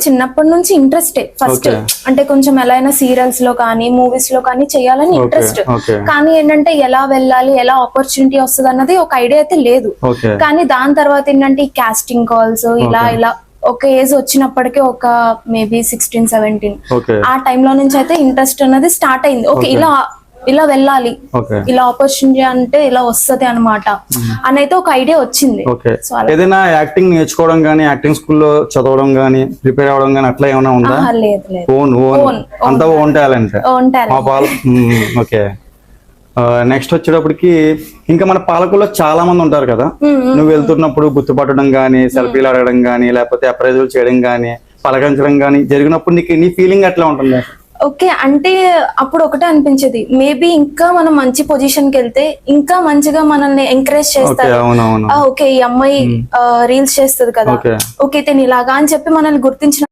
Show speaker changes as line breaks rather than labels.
చిన్నప్పటి నుంచి ఇంట్రెస్టే ఫస్ట్.
Okay.
అంటే కొంచెం ఎలా అయినా సీరియల్స్ లో కానీ మూవీస్ లో కానీ చేయాలని ఇంట్రెస్ట్.
Okay.
కానీ ఏంటంటే ఎలా వెళ్ళాలి, ఎలా ఆపర్చునిటీ వస్తుంది అన్నది ఒక ఐడియా అయితే లేదు.
ఓకే
కానీ దాని తర్వాత ఏంటంటే ఈ కాస్టింగ్ కాల్స్ ఇలా ఇలా ఒక ఏజ్ వచ్చినప్పటికీ ఒక మేబీ 16-17
ఓకే
ఆ టైంలో నుంచి అయితే ఇంట్రెస్ట్ అన్నది స్టార్ట్ అయింది. ఓకే ఇలా ఇలా వెళ్ళాలి,
ఓకే
ఇలా ఆపర్చునిటీ అంటే ఇలా వస్తది అనమాట అనైతే ఒక ఐడియా వచ్చింది.
ఓకే
సో అలా
ఏదైనా యాక్టింగ్ నేర్చుకోవడం గానీ యాక్టింగ్ స్కూల్లో చదవడం గానీ ప్రిపేర్ అవ్వడం గానీ అట్లా ఏమైనా ఉందా?
లేదు లేదు,
ఓన్ ఓన్ అంతా ఓన్ టాలెంట్.
ఉంటారు.
మా పాల ఓకే నెక్స్ట్ వచ్చేటప్పటికి ఇంకా మన పాలకుల్లో చాలా మంది ఉంటారు కదా, నువ్వు వెళ్తున్నప్పుడు గుర్తుపట్టడం గానీ సెల్ఫీలు అడగడం గానీ లేకపోతే అప్రైజల్ చేయడం గానీ పలకరించడం గానీ జరిగినప్పుడు నీకు నీ ఫీలింగ్ ఎట్లా ఉంటుంది?
ఓకే అంటే అప్పుడు ఒకటే అనిపించేది, మేబీ ఇంకా మనం మంచి పొజిషన్ కి వెళ్తే ఇంకా మంచిగా మనల్ని ఎంకరేజ్ చేస్తారు.
అవునవును
ఓకే ఈ అమ్మాయి రీల్స్ చేస్తుంది కదా,
ఓకే
ఓకే తిని ఇలాగా అని చెప్పి మనల్ని గుర్తించిన